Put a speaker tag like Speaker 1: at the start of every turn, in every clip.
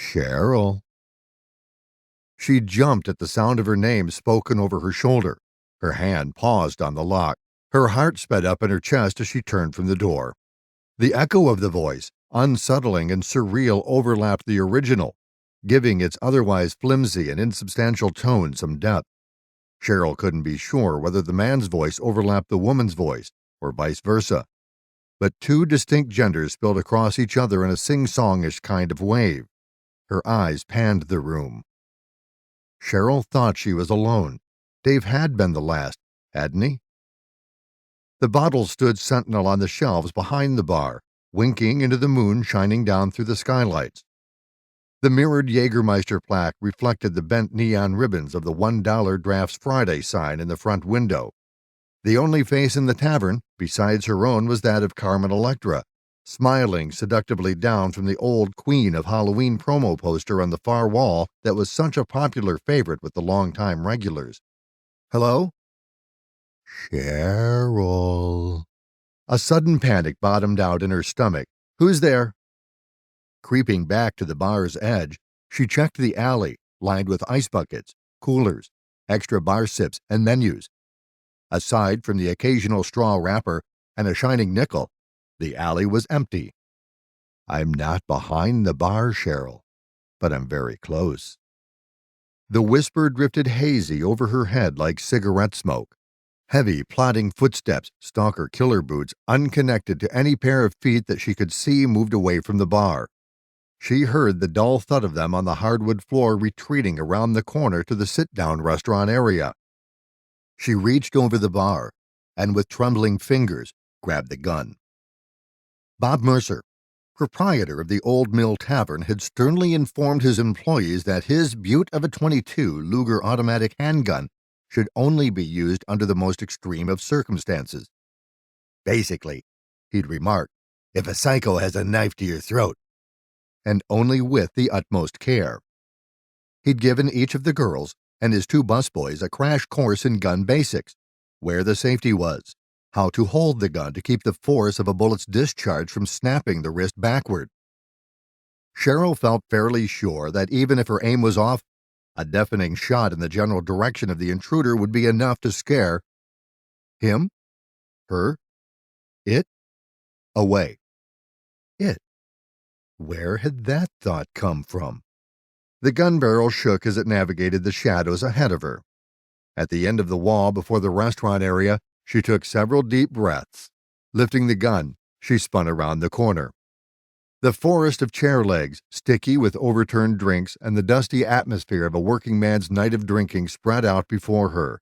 Speaker 1: Cheryl. She jumped at the sound of her name spoken over her shoulder. Her hand paused on the lock. Her heart sped up in her chest as she turned from the door. The echo of the voice, unsettling and surreal, overlapped the original, giving its otherwise flimsy and insubstantial tone some depth. Cheryl couldn't be sure whether the man's voice overlapped the woman's voice, or vice versa. But two distinct genders spilled across each other in a sing-songish kind of wave. Her eyes panned the room. Cheryl thought she was alone. Dave had been the last, hadn't he? The bottle stood sentinel on the shelves behind the bar, winking into the moon shining down through the skylights. The mirrored Jägermeister plaque reflected the bent neon ribbons of the $1 Drafts Friday sign in the front window. The only face in the tavern, besides her own, was that of Carmen Electra, smiling seductively down from the old Queen of Halloween promo poster on the far wall that was such a popular favorite with the longtime regulars. Hello? Cheryl. A sudden panic bottomed out in her stomach. Who's there? Creeping back to the bar's edge, she checked the alley, lined with ice buckets, coolers, extra bar sips, and menus. Aside from the occasional straw wrapper and a shining nickel, the alley was empty. I'm not behind the bar, Cheryl, but I'm very close. The whisper drifted hazy over her head like cigarette smoke. Heavy, plodding footsteps, stalker-killer boots, unconnected to any pair of feet that she could see, moved away from the bar. She heard the dull thud of them on the hardwood floor retreating around the corner to the sit-down restaurant area. She reached over the bar and, with trembling fingers, grabbed the gun. Bob Mercer, proprietor of the Old Mill Tavern, had sternly informed his employees that his beaut of a .22 Luger automatic handgun should only be used under the most extreme of circumstances. Basically, he'd remarked, if a psycho has a knife to your throat, and only with the utmost care. He'd given each of the girls and his two busboys a crash course in gun basics, where the safety was, how to hold the gun to keep the force of a bullet's discharge from snapping the wrist backward. Cheryl felt fairly sure that even if her aim was off, a deafening shot in the general direction of the intruder would be enough to scare him, her, it, away. It. Where had that thought come from? The gun barrel shook as it navigated the shadows ahead of her. At the end of the wall before the restaurant area, she took several deep breaths. Lifting the gun, she spun around the corner. The forest of chair legs, sticky with overturned drinks, and the dusty atmosphere of a working man's night of drinking spread out before her.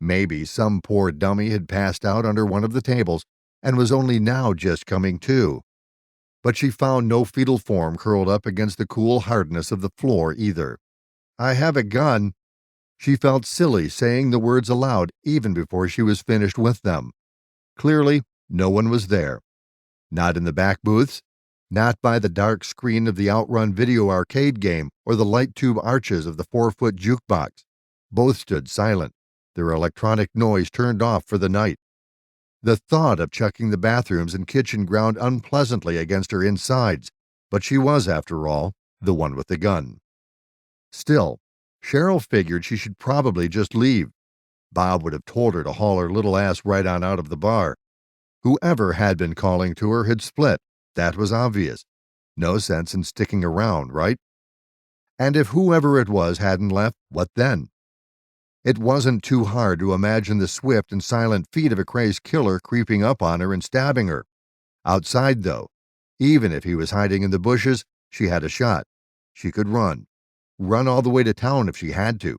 Speaker 1: Maybe some poor dummy had passed out under one of the tables and was only now just coming to. But she found no fetal form curled up against the cool hardness of the floor either. I have a gun. She felt silly saying the words aloud even before she was finished with them. Clearly, no one was there. Not in the back booths, not by the dark screen of the Outrun video arcade game or the light tube arches of the 4-foot jukebox. Both stood silent, their electronic noise turned off for the night. The thought of checking the bathrooms and kitchen ground unpleasantly against her insides, but she was, after all, the one with the gun. Still, Cheryl figured she should probably just leave. Bob would have told her to haul her little ass right on out of the bar. Whoever had been calling to her had split. That was obvious. No sense in sticking around, right? And if whoever it was hadn't left, what then? It wasn't too hard to imagine the swift and silent feet of a crazed killer creeping up on her and stabbing her. Outside, though, even if he was hiding in the bushes, she had a shot. She could run. Run all the way to town if she had to.